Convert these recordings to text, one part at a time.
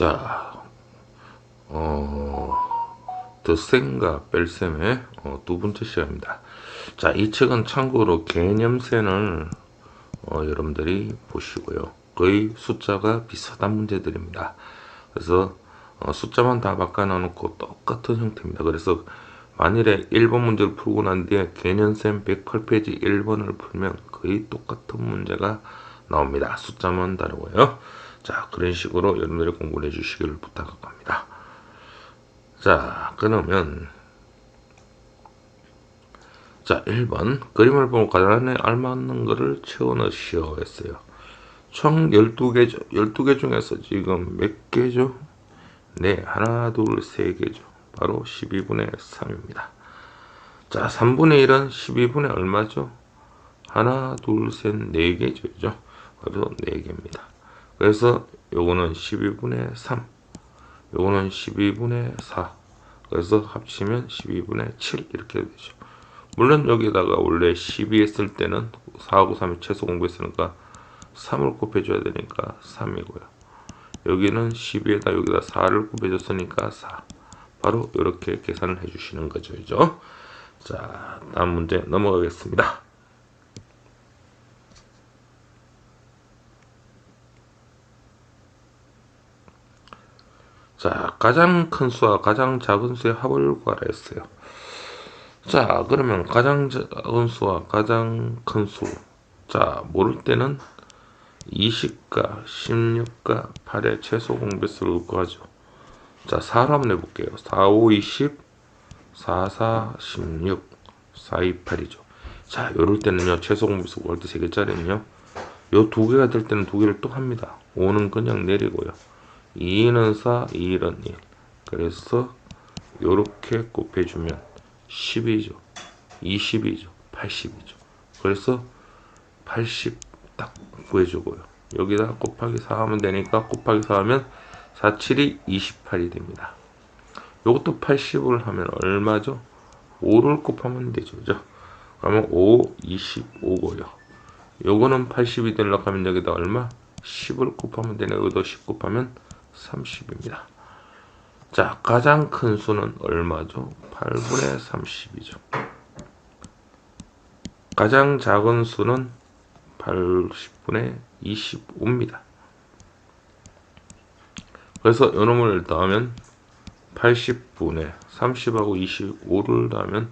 자, 덧셈과 뺄셈의 두 번째 시간입니다. 자, 이 책은 참고로 개념센을 여러분들이 보시고요. 거의 숫자가 비슷한 문제들입니다. 그래서 숫자만 다 바꿔놓고 똑같은 형태입니다. 그래서 만일에 1번 문제를 풀고 난 뒤에 개념센 108페이지 1번을 풀면 거의 똑같은 문제가 나옵니다. 숫자만 다르고요. 자, 그런 식으로 여러분들이 공부를 해주시기를 부탁합니다. 자, 그러면 자, 1번 그림을 보고 가단에 알맞는 거를 채워 넣으시오 했어요. 총 12개죠. 12개 중에서 지금 몇 개죠? 네, 하나, 둘, 세 개죠. 바로 12분의 3입니다. 자, 3분의 1은 12분의 얼마죠? 하나, 둘, 셋, 네 개죠. 그래서 4개입니다. 그래서 요거는 12분의 3, 요거는 12분의 4, 그래서 합치면 12분의 7 이렇게 되죠. 물론 여기다가 원래 12 했을 때는 4하고 3이 최소 공부했으니까 3을 곱해줘야 되니까 3이고요. 여기는 12에다 여기다 4를 곱해줬으니까 4. 바로 이렇게 계산을 해주시는 거죠. 그죠? 자, 다음 문제 넘어가겠습니다. 자, 가장 큰 수와 가장 작은 수의 합을 구하라 했어요. 자, 그러면 가장 작은 수와 가장 큰 수. 자, 모를 때는 20과 16과 8의 최소 공배수를 구하죠. 자, 4로 한번 해볼게요. 4, 5, 20, 4, 4, 16, 4, 2, 8이죠. 자, 요럴 때는요, 최소 공배수 구할 때 3개짜리는요, 요 두 개가 될 때는 두 개를 또 합니다. 5는 그냥 내리고요. 2는 4, 2는 1. 그래서 요렇게 곱해주면 10이죠. 20이죠. 80이죠. 그래서 80 딱 구해주고요. 여기다 곱하기 4 하면 되니까 곱하기 4 하면 4, 7이 28이 됩니다. 요것도 80을 하면 얼마죠? 5를 곱하면 되죠. 그죠? 그러면 5, 25고요. 요거는 80이 되려고 하면 여기다 얼마? 10을 곱하면 되네. 여기도 10 곱하면 30입니다. 자, 가장 큰 수는 얼마죠? 8분의 30이죠. 가장 작은 수는 80분의 25입니다. 그래서 요놈을 더하면 80분의 30하고 25를 더하면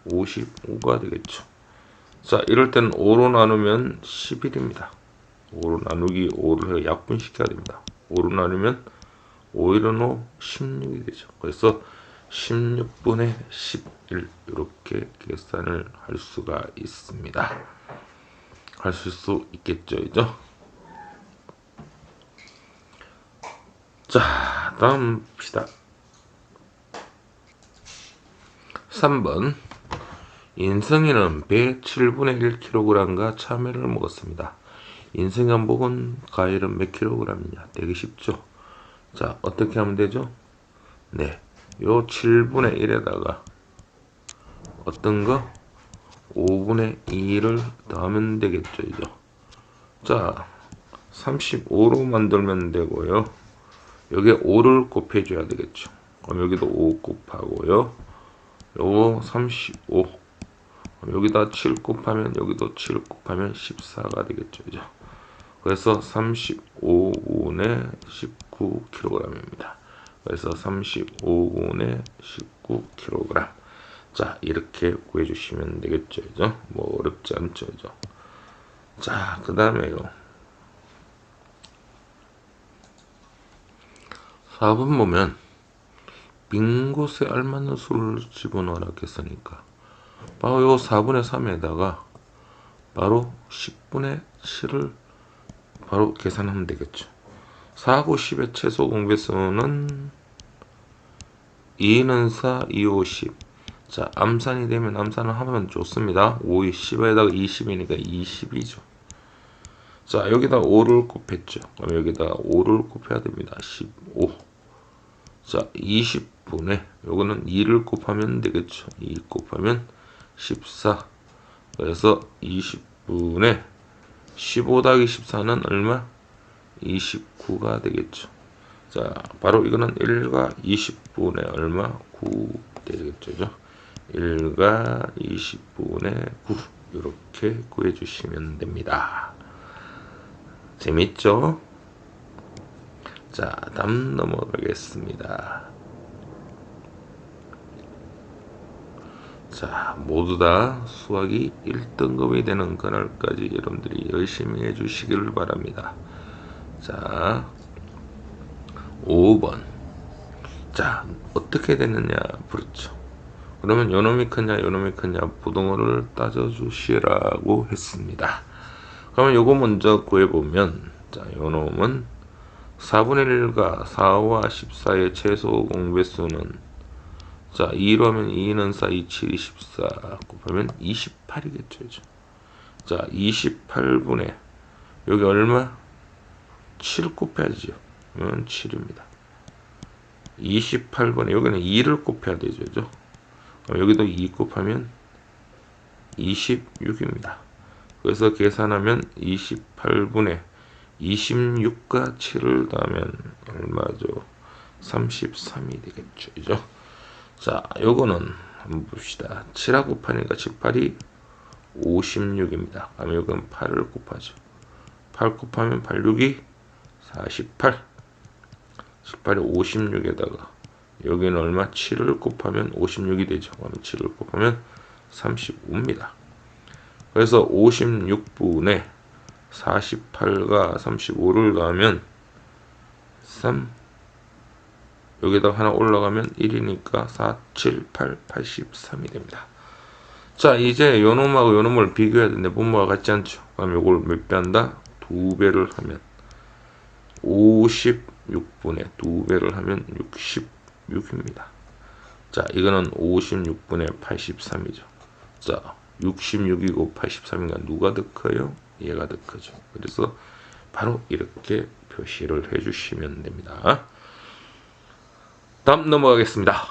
55가 되겠죠. 자, 이럴 때는 5로 나누면 11입니다. 5로 나누기 5를 해서 약분시켜야 됩니다. 5로 나누면 5, 1은 5, 16이 되죠. 그래서 16분의 11 이렇게 계산을 할 수가 있습니다. 하실 수 있겠죠, 이죠? 자, 다음 봅시다. 3번 인성이는 배 7분의 1kg과 참외를 먹었습니다. 인성이 먹은 과일은 몇 kg이냐? 되게 쉽죠? 자, 어떻게 하면 되죠? 네, 요 7분의 1에다가 어떤 거? 5분의 2를 더하면 되겠죠, 이죠? 자, 35로 만들면 되고요. 여기에 5를 곱해줘야 되겠죠. 그럼 여기도 5 곱하고요. 요거 35. 여기다 7 곱하면 여기도 7 곱하면 14가 되겠죠. 그죠? 그래서 35분의 19kg입니다. 그래서 35분의 19kg. 자, 이렇게 구해주시면 되겠죠. 그죠? 뭐 어렵지 않죠. 그죠? 자, 그 다음에요. 4번 보면 빈 곳에 알맞는 수를 집어넣으라 했으니까 바로 요 4분의 3에다가 바로 10분의 7을 바로 계산하면 되겠죠. 4하고 10의 최소 공배수는 2는 4, 2, 5, 10. 자, 암산이 되면 암산을 하면 좋습니다. 5, 10에다가 20이니까 20이죠. 자, 여기다 5를 곱했죠. 그럼 여기다 5를 곱해야 됩니다. 15. 자, 20분의 요거는 2를 곱하면 되겠죠. 2 곱하면 14. 그래서 20분의 15 더하기 14는 얼마? 29가 되겠죠. 자, 바로 이거는 1과 20분의 얼마? 9 되겠죠. 1과 20분의 9 이렇게 구해주시면 됩니다. 재밌죠? 자, 다음 넘어가겠습니다. 자, 모두 다 수학이 1등급이 되는 그날까지 여러분들이 열심히 해주시기를 바랍니다. 자, 5번. 자, 어떻게 되느냐? 그렇죠. 그러면 요놈이 크냐, 요놈이 크냐, 부등호를 따져주시라고 했습니다. 그러면 요거 먼저 구해보면, 자, 요놈은 4분의 1과 4와 14의 최소 공배수는, 자, 2로 하면 2는 4, 2, 7, 24 곱하면 28이겠죠. 자, 28분의, 여기 얼마? 7 곱해야죠. 그러면 7입니다. 28번에 여기는 2를 곱해야 되죠. 여기도 2 곱하면 26입니다. 그래서 계산하면 28분의 26과 7을 더하면 얼마죠? 33이 되겠죠. 자, 요거는 한번 봅시다. 7하고 곱하니까 18이 56입니다. 그러면 여기는 8을 곱하죠. 8 곱하면 8, 6이 48. 18이 56에다가 여기는 얼마? 7을 곱하면 56이 되죠. 그럼 7을 곱하면 35입니다. 그래서 56분의 48과 35를 더하면 3, 여기다 하나 올라가면 1이니까 4, 7, 8, 83이 됩니다. 자, 이제 요놈하고 요놈을 비교해야 되는데 분모가 같지 않죠. 그럼 요걸 몇 배 한다? 2배를 하면 56분의 2배를 하면 66입니다. 자, 이거는 56분의 83이죠. 자, 66이고 83인가 누가 더 커요? 얘가 더 크죠. 그래서 바로 이렇게 표시를 해주시면 됩니다. 다음 넘어가겠습니다.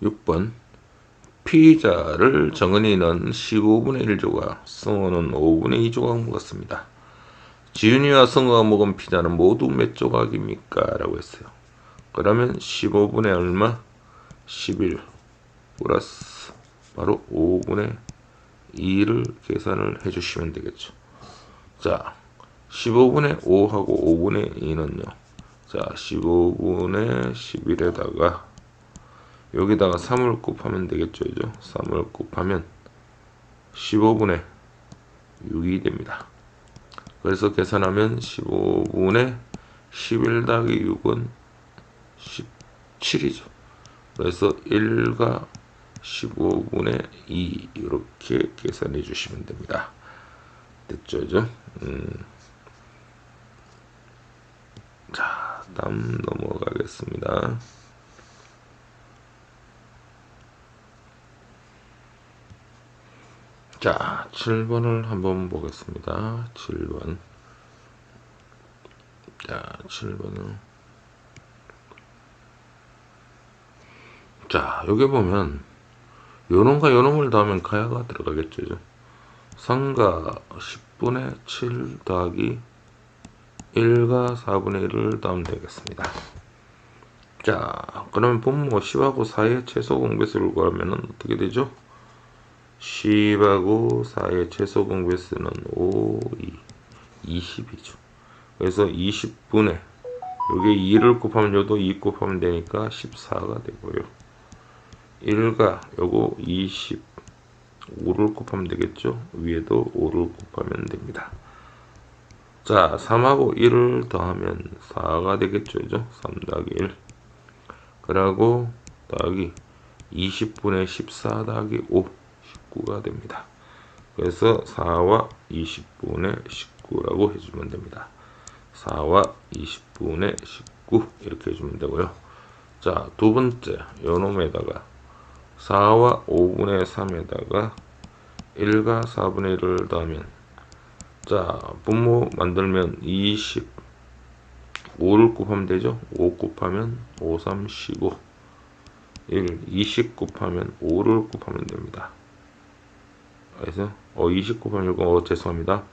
6번 피자를 정은이는 15분의 1조각, 성호는 5분의 2조각 먹었습니다. 지윤이와 성호가 먹은 피자는 모두 몇 조각입니까? 라고 했어요. 그러면 15분의 얼마? 11 플러스 바로 5분의 2를 계산을 해주시면 되겠죠. 자, 15분의 5하고 5분의 2는요. 자, 15분의 11에다가 여기다가 3을 곱하면 되겠죠. 3을 곱하면 15분의 6이 됩니다. 그래서 계산하면 15분의 11 더하기 6은 17이죠. 그래서 1과 15분의 2 이렇게 계산해 주시면 됩니다. 됐죠? 자, 다음 넘어가겠습니다. 자, 7번을 한번 보겠습니다. 7번. 자, 7번은. 자, 여기 보면, 요놈과 요놈을 더하면 가야가 들어가겠죠. 3과 10분의 7 더하기 1과 4분의 1을 더하면 되겠습니다. 자, 그러면 분모 10하고 4의 최소 공배수를 구하면 어떻게 되죠? 10하고 4의 최소 공배수는 5, 2, 20이죠. 그래서 20분의 여기 2를 곱하면 요도 2 곱하면 되니까 14가 되고요. 1과 요거 25를 곱하면 되겠죠. 위에도 5를 곱하면 됩니다. 자, 3하고 1을 더하면 4가 되겠죠. 3 더하기 1. 그러고 더하기 20분의 14 더하기 5. 19가 됩니다. 그래서 4와 20분의 19라고 해주면 됩니다. 4와 20분의 19 이렇게 해주면 되고요. 자, 두 번째 요놈에다가 4와 5분의 3에다가 1과 4분의 1을 더하면, 자, 분모 만들면 25를 곱하면 되죠. 5 곱하면 5, 3, 15 1, 20 곱하면 5를 곱하면 됩니다. 그래서 20 곱하면 6, 죄송합니다.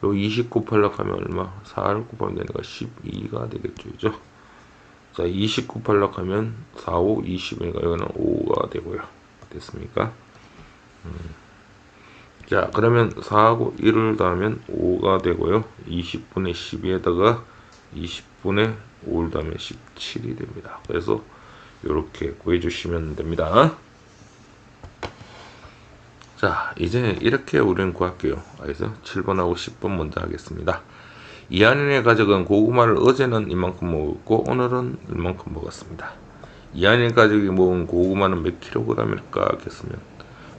요 20 곱하려고 하면 얼마? 4를 곱하면 되니까 12가 되겠죠. 그죠? 자, 20 곱하려고 하면 4, 5, 20이니까 여기는 5가 되고요. 됐습니까? 자, 그러면 4하고 1을 더하면 5가 되고요. 20분의 12에다가 20분의 5를 더하면 17이 됩니다. 그래서 이렇게 구해주시면 됩니다. 자, 이제 이렇게 우리는 구할게요. 그래서 7번하고 10번 먼저 하겠습니다. 이한인의 가족은 고구마를 어제는 이만큼 먹었고 오늘은 이만큼 먹었습니다. 이한인 가족이 먹은 고구마는 몇 킬로그램일까 하겠으면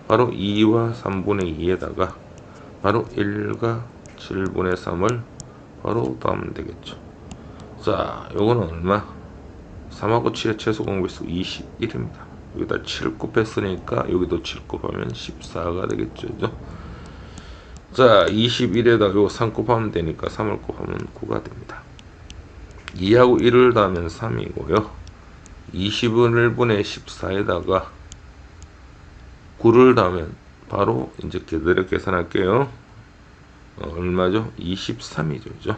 바로 2와 3분의 2에다가 바로 1과 7분의 3을 바로 더하면 되겠죠. 자, 요거는 얼마? 3하고 7의 최소 공배수 21입니다. 여기다 7 곱했으니까 여기도 7 곱하면 14가 되겠죠. 그죠? 자, 21에다 요 3 곱하면 되니까 3을 곱하면 9가 됩니다. 2하고 1을 더하면 3이고요. 20을 1분의 14에다가 9를 더하면 바로 이제 그대로 계산할게요. 얼마죠? 23이죠. 그죠?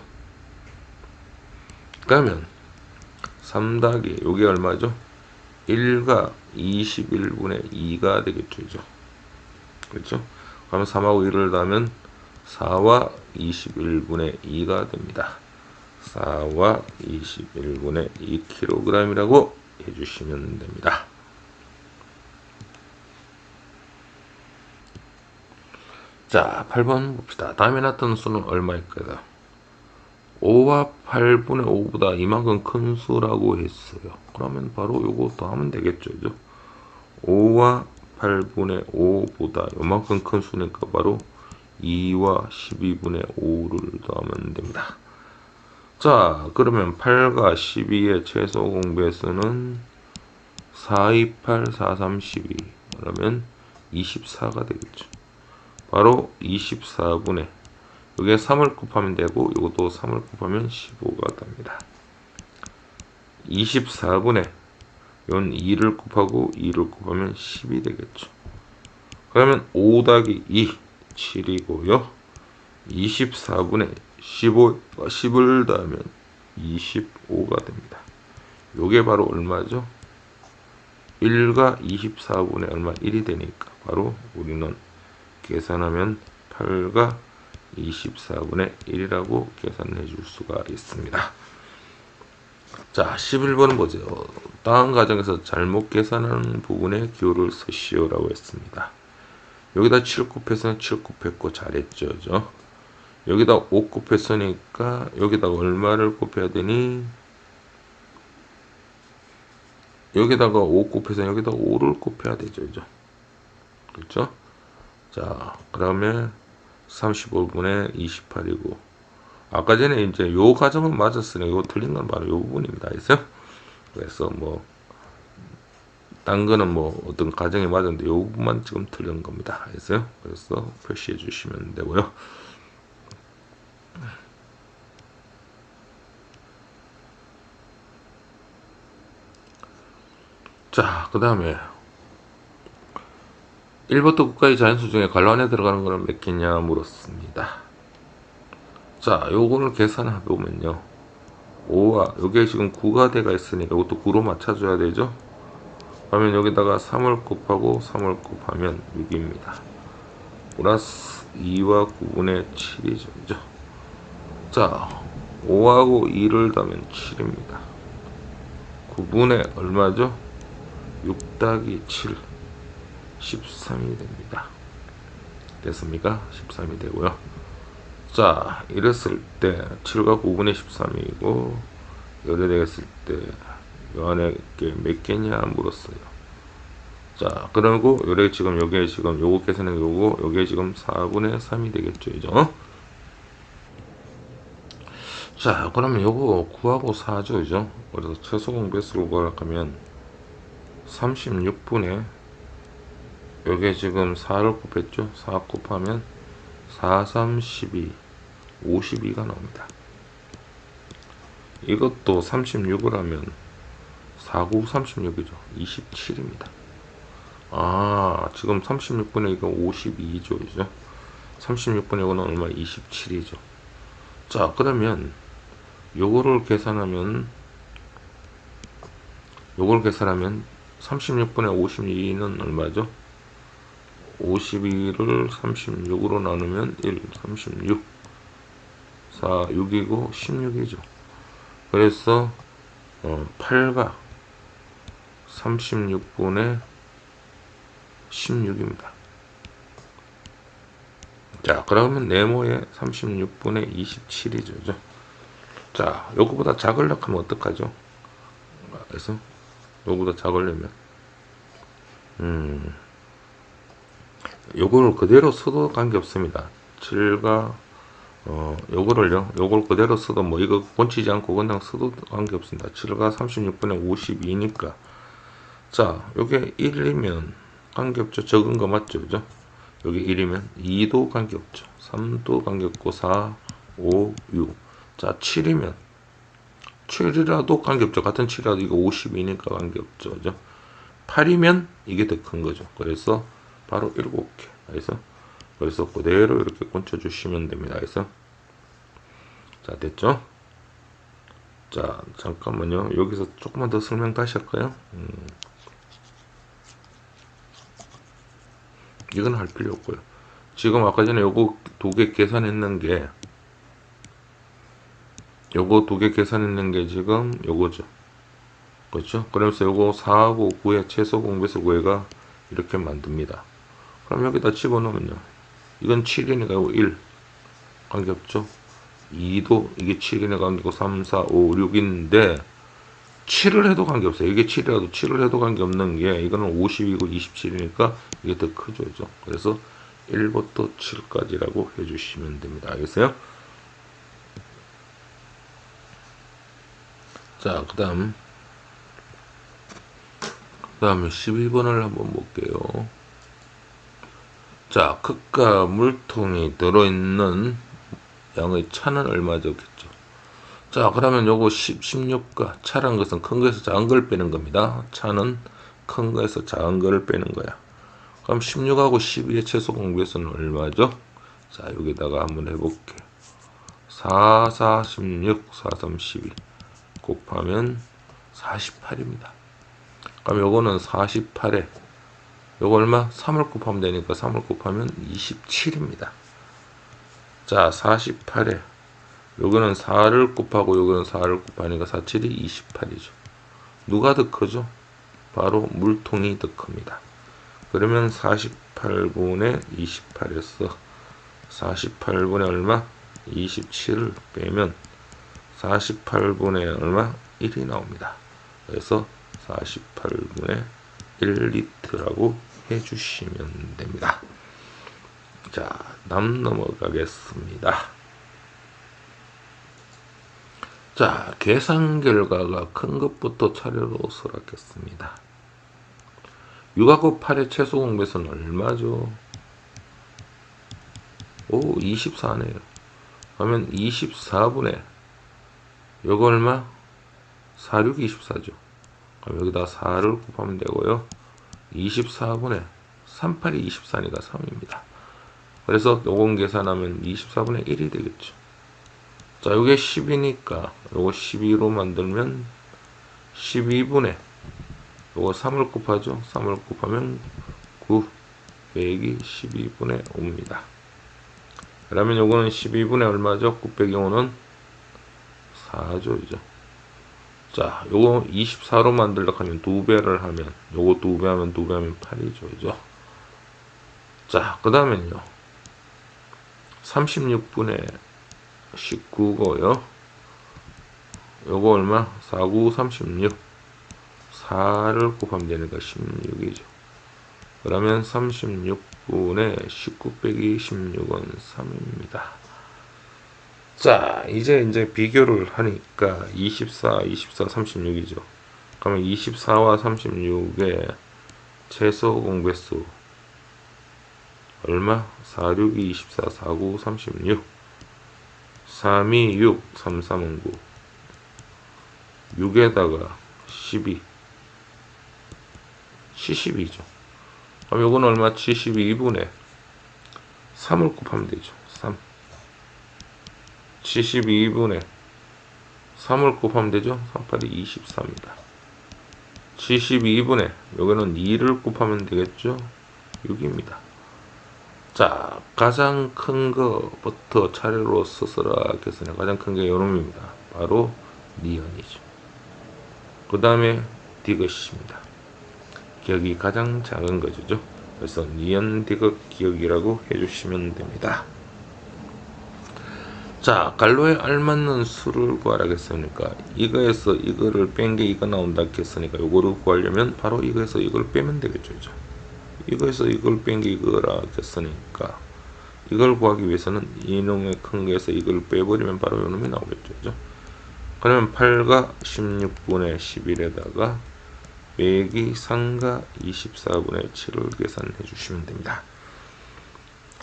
그러면 3 더하기 요게 얼마죠? 1가 21분의 2가 되겠죠. 그죠? 그렇죠? 그러면 3하고 1을 더하면 4와 21분의 2가 됩니다. 4와 21분의 2kg이라고 해주시면 됩니다. 자, 8번 봅시다. 다음에 나타난 수는 얼마일까요? 5와 8분의 5보다 이만큼 큰 수라고 했어요. 그러면 바로 요거 더하면 되겠죠. 그죠? 5와 8분의 5보다 요만큼 큰 수니까 바로 2와 12분의 5를 더하면 됩니다. 자, 그러면 8과 12의 최소 공배수는 4, 2, 8, 4, 3, 12 그러면 24가 되겠죠. 바로 24분의 여기에 3을 곱하면 되고 이것도 3을 곱하면 15가 됩니다. 24분의 이건 2를 곱하고 2를 곱하면 10이 되겠죠. 그러면 5 더하기 2 7이고요. 24분의 10을 더하면 25가 됩니다. 요게 바로 얼마죠? 1과 24분의 얼마 1이 되니까 바로 우리는 계산하면 8과 24분의 1이라고 계산해 줄 수가 있습니다. 자, 11번은 뭐죠? 다음 과정에서 잘못 계산하는 부분에 기호를 쓰시오라고 했습니다. 여기다 7 곱해서 7 곱했고 잘했죠. 그죠? 여기다 5 곱했으니까 여기다 얼마를 곱해야 되니? 여기다가 5 곱해서 여기다 5를 곱해야 되죠. 그죠? 그렇죠? 자, 그러면 35분의 28이고 아까 전에 이제 요 과정은 맞았으니 요 틀린 건 바로 요 부분입니다. 그래서 뭐 딴 거는 뭐 어떤 과정이 맞았는데 요 부분만 지금 틀린 겁니다. 그래서 표시해 주시면 되고요. 자, 그 다음에 1부터 9까지 자연수 중에 관로 안에 들어가는 거는 몇 개냐 물었습니다. 자, 요거를 계산해 보면요. 5와 요게 지금 9가 돼가 있으니까 이것도 9로 맞춰줘야 되죠. 그러면 여기다가 3을 곱하고 3을 곱하면 6입니다. 플러스 2와 9분의 7이죠. 그죠? 자, 5하고 2를 더하면 7입니다. 9분의 얼마죠? 6 더하기 7 13이 됩니다. 됐습니까? 13이 되고요. 자, 이랬을 때 7과 9분의 13이고 이래 되겠을 때 요 안에 몇 개냐 물었어요. 자, 그리고 요래 지금 요게 지금 요거 계산은 요거 요게 지금 4분의 3이 되겠죠. 그죠? 자, 그러면 요거 9하고 4죠. 그죠? 그래서 최소 공배수를 구하려면 36분의 요게 지금 4를 곱했죠. 4 곱하면 4, 3, 12 52가 나옵니다. 이것도 36을 하면 4, 9, 36이죠. 27입니다. 아, 지금 36분의 이거 52죠. 그죠? 36분의 이거는 얼마? 27이죠. 자, 그러면 요거를 계산하면 36분의 52는 얼마죠? 52를 36으로 나누면 1, 36, 4, 6이고 16이죠. 그래서 8가 36분의 16입니다. 자, 그러면 네모의 36분의 27이죠. 자, 요거보다 작으려고 하면 어떡하죠? 그래서 요거보다 작으려면 요거를 그대로 써도 관계없습니다. 7과 요걸 그대로 써도 뭐 이거 본치지 않고 그냥 써도 관계없습니다. 7과 36분의 52니까 자, 요게 1이면 관계없죠. 적은 거 맞죠? 그죠? 여기 1이면 2도 관계없죠. 3도 관계없고 4, 5, 6. 자, 7이면 7이라도 관계없죠. 같은 7이라도 이거 52니까 관계없죠. 그죠? 8이면 이게 더 큰 거죠. 그래서 바로 7개. 그래서 그대로 이렇게 꽂혀 주시면 됩니다. 그래서 자, 됐죠? 자, 잠깐만요. 여기서 조금만 더 설명 다시 할까요? 이건 할 필요 없고요. 지금 아까 전에 요거 두 개 계산했는 게 지금 요거죠. 그렇죠? 그러면서 요거 4하고 9의 최소 공배수 구해가 이렇게 만듭니다. 그럼 여기다 집어넣으면요. 이건 7이니까 요거 1 관계없죠. 2도 이게 7이니까 관계없고 3, 4, 5, 6인데 7을 해도 관계없어요. 이게 7이라도 7을 해도 관계없는 게 이거는 50이고 27이니까 이게 더 크죠. 그래서 1부터 7까지라고 해주시면 됩니다. 알겠어요? 자, 그 다음에 12번을 한번 볼게요. 자, 극과 물통이 들어있는 양의 차는 얼마죠겠죠? 자, 그러면 요거 16과 차란 것은 큰 거에서 작은 걸 빼는 겁니다. 차는 큰 거에서 작은 걸 빼는 거야. 그럼 16하고 12의 최소 공배수는 얼마죠? 자, 여기다가 한번 해볼게. 4, 4, 16, 4, 3, 12 곱하면 48입니다. 그럼 요거는 48에 요거 얼마? 3을 곱하면 되니까 3을 곱하면 27입니다. 자, 48에 요거는 4를 곱하고 요거는 4를 곱하니까 4, 7이 28이죠. 누가 더 크죠? 바로 물통이 더 큽니다. 그러면 48분의 28에서 48분의 얼마? 27을 빼면 48분의 얼마? 1이 나옵니다. 그래서 48분의 1리터라고 해주시면 됩니다. 자, 다음 넘어가겠습니다. 자, 계산 결과가 큰 것부터 차례로 수락했습니다. 6하고 8의 최소 공배수는 얼마죠? 오, 24네요. 그러면 24분의 요거 얼마? 4, 6, 24죠. 그럼 여기다 4를 곱하면 되고요. 24분의 38이 24니까 3입니다. 그래서 요건 계산하면 24분의 1이 되겠죠. 자, 요게 10이니까 요거 12로 만들면 12분의 요거 3을 곱하죠. 3을 곱하면 9 빼기 12분의 5입니다. 그러면 요거는 12분의 얼마죠? 9 빼기 5는 4죠. 이죠. 자, 요거 24로 만들려고 하면 2배를 하면 요거 2배 하면 2배 하면 8이죠. 이죠. 자, 그 다음엔요. 36분의 19고요. 요거 얼마? 4, 9, 36. 4를 곱하면 되니까 16이죠. 그러면 36분의 19 빼기 16은 3입니다. 자, 이제 비교를 하니까 24, 36이죠. 그러면 24와 36의 최소 공배수 얼마? 4, 6이 24, 4, 9, 36. 3, 2, 6, 3, 3은 9. 6에다가 12. 72죠. 그럼 요건 얼마? 72분의 3을 곱하면 되죠. 3. 72분의 3을 곱하면 되죠. 382 24입니다. 72분의 여기는 2를 곱하면 되겠죠. 6입니다. 자, 가장 큰 거부터 차례로 쓰서라 하겠으니 가장 큰 게 요놈입니다. 바로 니은이죠. 그 다음에 디귿입니다. 기억이 가장 작은 거죠. 그래서 니은 디귿 기억이라고 해주시면 됩니다. 자, 갈로에 알맞는 수를 구하라겠습니까? 이거에서 이거를 뺀 게 이거 나온다 했으니까 요거를 구하려면 바로 이거에서 이걸 빼면 되겠죠. 이거에서 이걸 뺀 게 이거라 했으니까 이걸 구하기 위해서는 이놈의 큰 거에서 이걸 빼버리면 바로 요놈이 나오겠죠. 그러면 8가 16분의 11에다가 빼기 3가 24분의 7을 계산해 주시면 됩니다.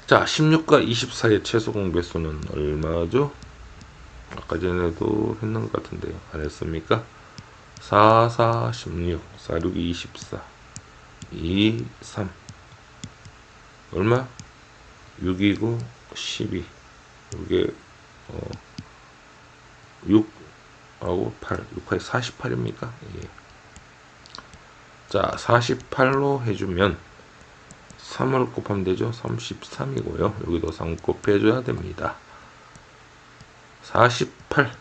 자, 16과 24의 최소 공배수는 얼마죠? 아까 전에도 했는 것 같은데 안 했습니까? 4, 4, 16, 4, 6, 24, 2, 3 얼마? 6이고 12 이게 6하고 8, 6하에 48입니까? 예. 자, 48로 해주면 3을 곱하면 되죠. 33이고요. 여기도 3 곱해줘야 됩니다. 48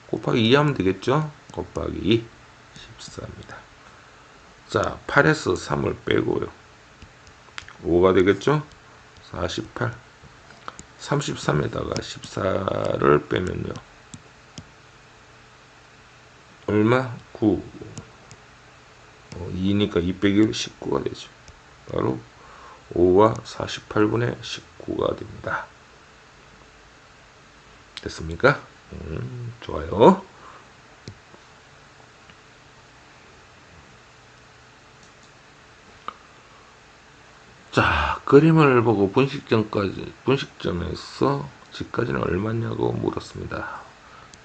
곱하기 2 하면 되겠죠. 곱하기 2 14입니다. 자, 8에서 3을 빼고요. 5가 되겠죠. 48 33에다가 14를 빼면요. 얼마? 9 2니까 2 빼기 1 19가 되죠. 바로 5와 48분의 19가 됩니다. 됐습니까? 좋아요. 자, 그림을 보고 분식점에서 집까지는 얼마냐고 물었습니다.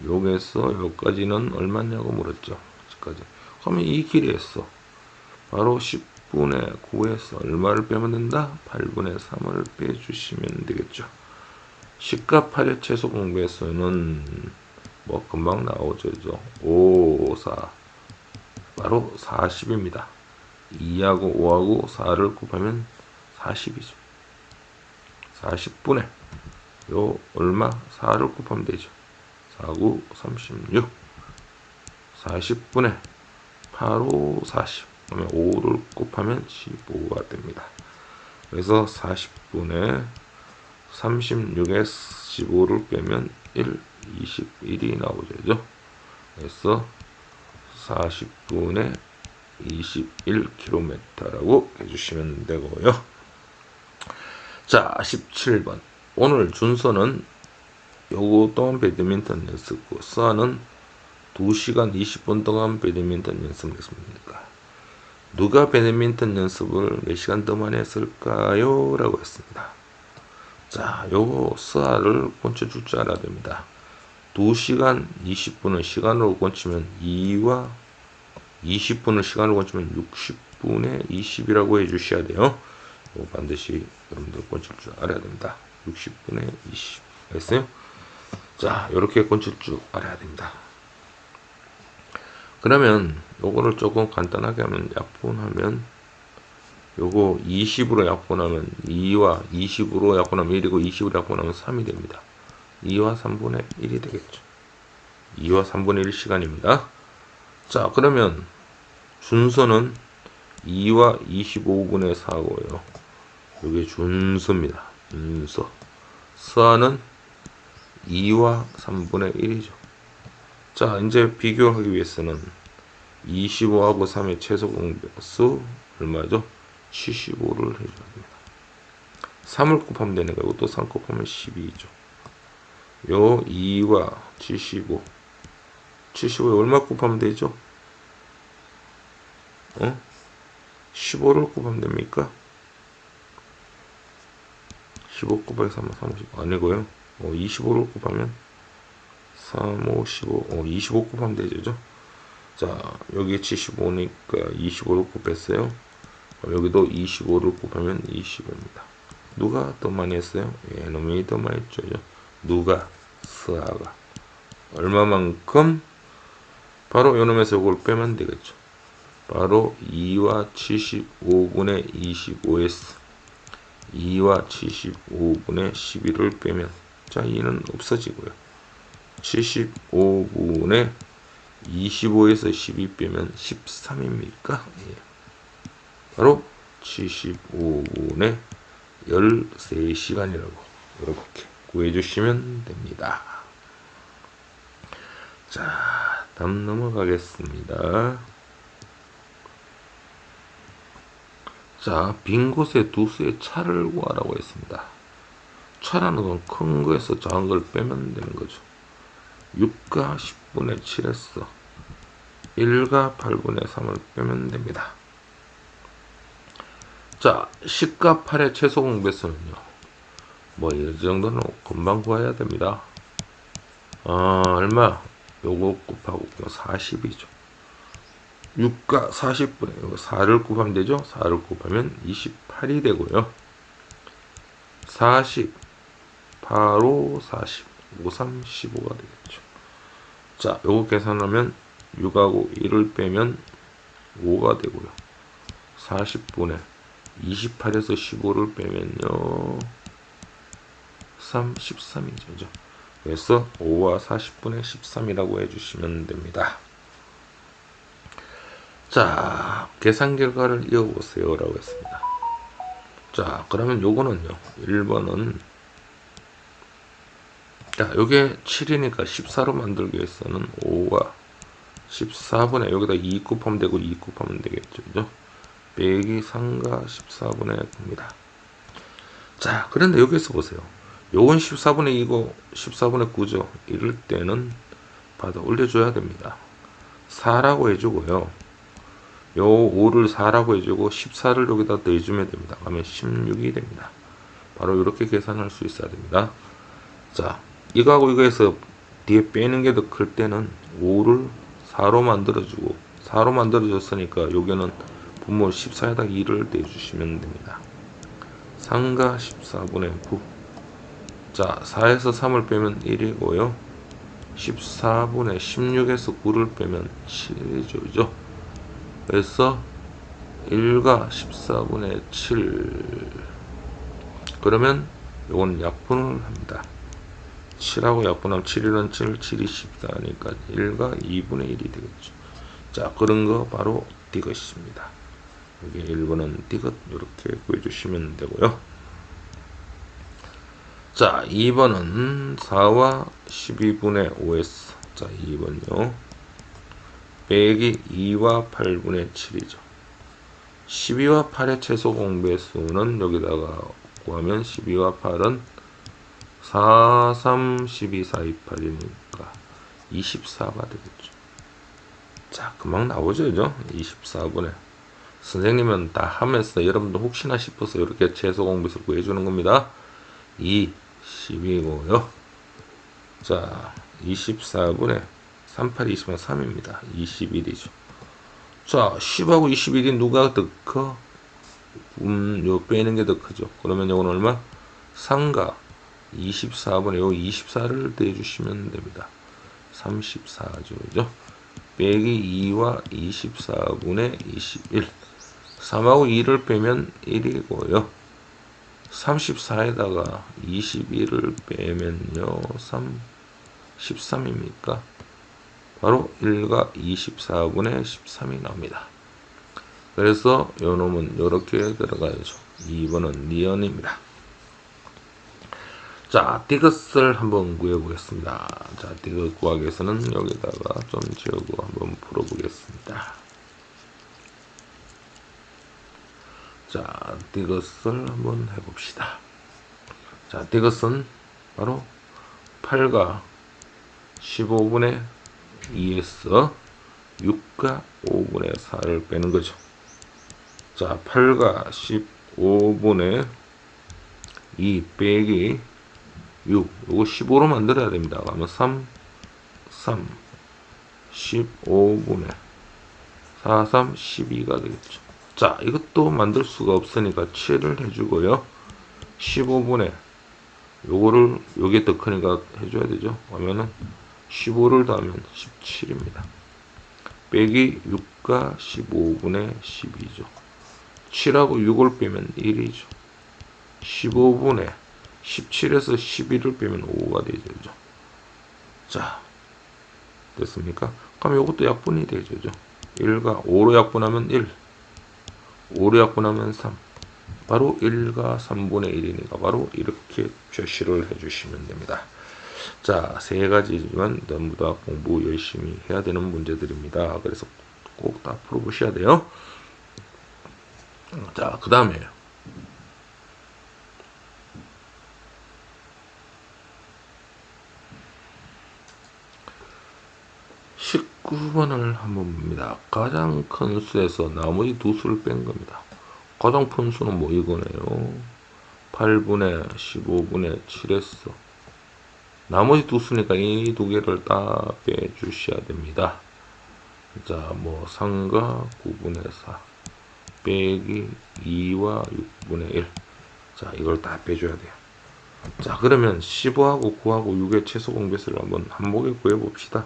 여기서 여기까지는 얼마냐고 물었죠. 집까지. 그러면 이 길이에서 바로 10분의 9에서 얼마를 빼면 된다? 8분의 3을 빼주시면 되겠죠. 10과 8의 최소 공배수는 뭐 금방 나오죠. 5, 4 바로 40입니다. 2하고 5하고 4를 곱하면 40이죠. 40분의 요 얼마? 4를 곱하면 되죠. 4, 9, 36 40분의 8, 5, 40 그러면 5를 곱하면 15가 됩니다. 그래서 40분의 36에 15를 빼면 1, 21이 나오죠. 그래서 40분의 21km라고 해주시면 되고요. 자, 17번. 오늘 준서는 요거 동안 배드민턴 연습고 수아는 2시간 20분 동안 배드민턴 연습했습니까? 누가 배드민턴 연습을 몇 시간 동안 했을까요? 라고 했습니다. 자, 요거 수아를 곤쳐줄 줄 알아야 됩니다. 2시간 20분을 시간으로 곤치면 2와 20분을 시간으로 곤치면 60분의 20이라고 해주셔야 돼요. 반드시 여러분들 곤칠 줄 알아야 됩니다. 60분의 20 알겠어요? 자, 요렇게 곤칠 줄 알아야 됩니다. 그러면 요거를 조금 간단하게 하면 약분하면 요거 20으로 약분하면 2와 20으로 약분하면 1이고 20으로 약분하면 3이 됩니다. 2와 3분의 1이 되겠죠. 2와 3분의 1 시간입니다. 자, 그러면 준서는 2와 25분의 4고요. 이게 준서입니다. 준서. 서하는 2와 3분의 1이죠. 자, 이제 비교하기 위해서는 25하고 3의 최소 공배수 얼마죠? 75를 해줘야 됩니다. 3을 곱하면 되는 거고 또 3 곱하면 12죠. 요 2와 75 75에 얼마 곱하면 되죠? 15를 곱하면 됩니까? 15 곱하기 3은 30 아니고요. 25를 곱하면 3, 5, 15 25 곱하면 되죠. 자, 여기 75니까 25를 곱했어요. 여기도 25를 곱하면 25입니다. 누가 더 많이 했어요? 예, 놈이 더 많이 했죠. 누가 마이너스하가 얼마만큼? 바로 요놈에서 이걸 빼면 되겠죠. 바로 2와 75분의 25s 2와 75분의 11을 빼면, 자 2는 없어지고요. 75분의 25에서 12 빼면 13입니까? 예. 바로 75분의 13시간이라고 이렇게 구해주시면 됩니다. 자, 다음 넘어가겠습니다. 자, 빈 곳에 두 수의 차를 구하라고 했습니다. 차라는 건 큰 거에서 작은 걸 빼면 되는 거죠. 6과 10분의 7에서 1과 8분의 3을 빼면 됩니다. 자, 10과 8의 최소 공배수는요. 뭐 이 정도는 금방 구해야 됩니다. 얼마? 요거 곱하고 40이죠. 6과 40분의 요거 4를 곱하면 되죠. 4를 곱하면 28이 되고요. 40 8로 40 5, 3, 15가 되겠죠. 자, 요거 계산하면 6하고 1을 빼면 5가 되고요. 40분의 28에서 15를 빼면요 13이죠. 그래서 5와 40분의 13이라고 해주시면 됩니다. 자, 계산 결과를 이어보세요 라고 했습니다. 자, 그러면 요거는요 1번은, 자, 요게 7이니까 14로 만들기 위해서는 5와 14분의 여기다 2 곱하면 되고 2 곱하면 되겠죠. 그죠? 빼기 3과 14분의 9입니다. 자, 그런데 여기서 보세요. 요건 14분의 2고 14분의 9죠. 이럴 때는 받아 올려줘야 됩니다. 4라고 해주고요. 요 5를 4라고 해주고 14를 여기다 더해주면 됩니다. 그러면 16이 됩니다. 바로 이렇게 계산할 수 있어야 됩니다. 자, 이거하고 이거에서 뒤에 빼는 게 더 클 때는 5를 4로 만들어주고 4로 만들어줬으니까 여기는 분모 14에다 2를 대주시면 됩니다. 3과 14분의 9. 자, 4에서 3을 빼면 1이고요. 14분의 16에서 9를 빼면 7이죠. 그죠? 그래서 1과 14분의 7. 그러면 요건 약분을 합니다. 7하고 약분하면 7이는 7, 7이 14니까 1과 2분의 1이 되겠죠. 자, 그런 거 바로 디귿입니다. 여기 1번은 디귿 이렇게 구해주시면 되고요. 자, 2번은 4와 12분의 5s. 자, 2번요. 빼기 2와 8분의 7이죠. 12와 8의 최소 공배수는 여기다가 구하면 12와 8은 4, 3, 12, 4, 2, 8이니까 24가 되겠죠. 자, 금방 나오죠, 그죠? 24분의. 선생님은 다 하면서 여러분도 혹시나 싶어서 이렇게 최소 공배수 구해주는 겁니다. 2, 10이고요. 자, 24분의 38, 20은 3입니다. 21이죠. 자, 10하고 21이 누가 더 커? 요 빼는 게 더 크죠. 그러면 요건 얼마? 3가 24분의 요 24를 대주시면 됩니다. 34죠. 그죠? 빼기 2와 24분의 21. 3하고 2를 빼면 1이고요. 34에다가 21을 빼면요 13입니까? 바로 1과 24분의 13이 나옵니다. 그래서 요 놈은 이렇게 들어가야죠. 2번은 니은입니다. 자, 디귿을 한번 구해보겠습니다. 자, 디귿 구하기 위해서는 여기다가 좀 지우고 한번 풀어보겠습니다. 자, 디귿을 한번 해봅시다. 자, 디귿은 바로 8과 15분의 2에서 6과 5분의 4를 빼는 거죠. 자, 8과 15분의 2 빼기 6, 요거 15로 만들어야 됩니다. 그러면 3, 15분의 4, 3, 12가 되겠죠. 자, 이것도 만들 수가 없으니까 7을 해주고요. 15분의 요거를 요게 더 크니까 해줘야 되죠. 그러면은 15를 더하면 17입니다. 빼기 6과 15분의 12죠. 7하고 6을 빼면 1이죠. 15분의 17에서 11을 빼면 5가 되죠. 자, 됐습니까? 그럼 이것도 약분이 되죠. 1과 5로 약분하면 1, 5로 약분하면 3. 바로 1과 3분의 1이니까 바로 이렇게 표시를 해주시면 됩니다. 자, 세 가지지만 전부 다 공부 열심히 해야 되는 문제들입니다. 그래서 꼭 다 풀어보셔야 돼요. 자, 그 다음에 19번을 한번 봅니다. 가장 큰 수에서 나머지 두 수를 뺀 겁니다. 가장 큰 수는 뭐 이거네요. 8분의 15분의 7에서 나머지 두 수니까 이 두 개를 다 빼주셔야 됩니다. 자, 뭐 3과 9분의 4 빼기 2와 6분의 1. 자, 이걸 다 빼줘야 돼요. 자, 그러면 15하고 9하고 6의 최소 공배수를 한번 한목에 구해봅시다.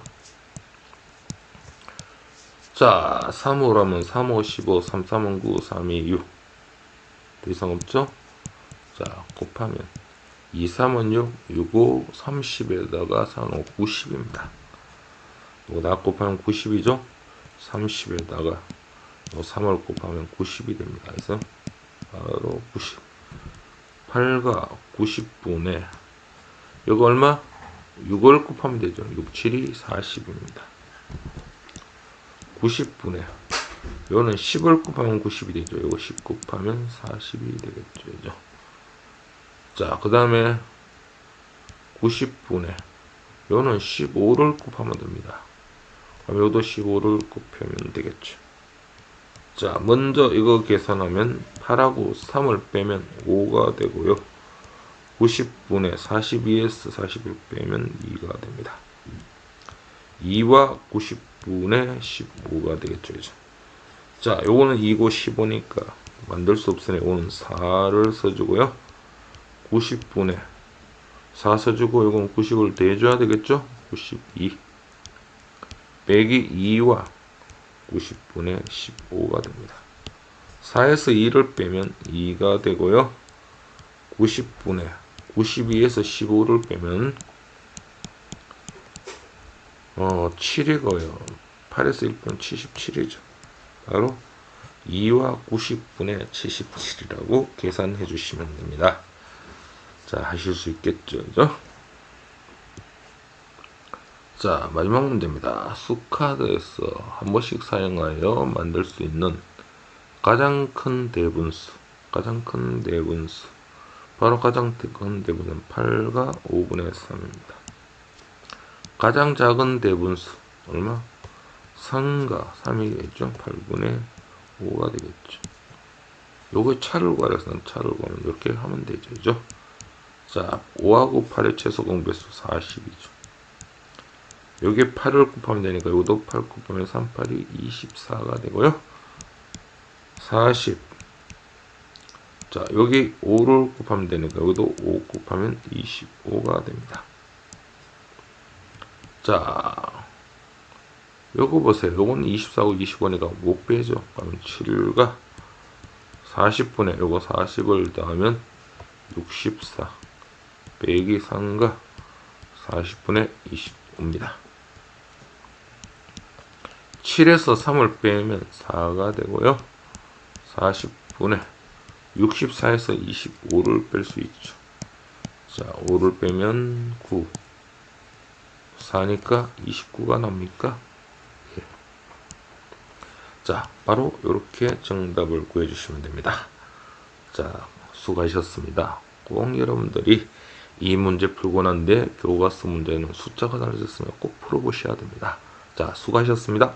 자, 3호라면 3호 15, 3, 3은 9, 3이 6. 더 이상 없죠? 자, 곱하면 2, 3은 6, 6, 5, 30에다가 3, 5, 90입니다. 이거 다 곱하면 90이죠? 30에다가 3을 곱하면 90이 됩니다. 그래서 바로 90. 8과 90분의 이거 얼마? 6을 곱하면 되죠. 6, 7이 40입니다. 90분의 요는 10을 곱하면 90이 되죠. 이거 10 곱하면 40이 되겠죠. 자, 그 다음에 90분의 요는 15를 곱하면 됩니다. 그럼 요도 15를 곱하면 되겠죠. 자, 먼저 이거 계산하면 8하고 3을 빼면 5가 되고요. 90분의 42에서 40을 빼면 2가 됩니다. 2와 90분의 15가 되겠죠. 그죠? 자, 요거는 2고 15니까 만들 수 없으니 요거는 4를 써주고요. 90분의 4 써주고 요건 90을 대줘야 되겠죠? 92 빼기 2와 90분의 15가 됩니다. 4에서 2를 빼면 2가 되고요. 90분의 92에서 15를 빼면 7이고요. 8에서 1 빼면 77이죠. 바로 2와 90분의 77이라고 계산해 주시면 됩니다. 자, 하실 수 있겠죠? 그죠? 자, 마지막 문제입니다. 수카드에서 한 번씩 사용하여 만들 수 있는 가장 큰 대분수. 바로 가장 큰 대분수는 8과 5분의 3입니다. 가장 작은 대분수 얼마? 3과 3이 되겠죠. 8분의 5가 되겠죠. 요거 차를 구하래서 차를 구하면 이렇게 하면 되죠. 그죠? 자, 5하고 8의 최소 공배수 40이죠. 여기에 8을 곱하면 되니까 요도 8 곱하면 3, 8이 24가 되고요. 40. 자, 여기 5를 곱하면 되니까 여기도 5 곱하면 25가 됩니다. 자, 요거 보세요. 요건 24고 25니까 못 빼죠. 그러면 7과 40분의 요거 40을 더하면 64 빼기 3과 40분의 25입니다. 7에서 3을 빼면 4가 되고요. 40분의 64에서 25를 뺄 수 있죠. 자, 5를 빼면 9 4니까 29가 납니까? 예. 자, 바로 이렇게 정답을 구해주시면 됩니다. 자, 수고하셨습니다. 꼭 여러분들이 이 문제 풀고 난 뒤에 교과서 문제는 숫자가 달려있으면 꼭 풀어보셔야 됩니다. 자, 수고하셨습니다.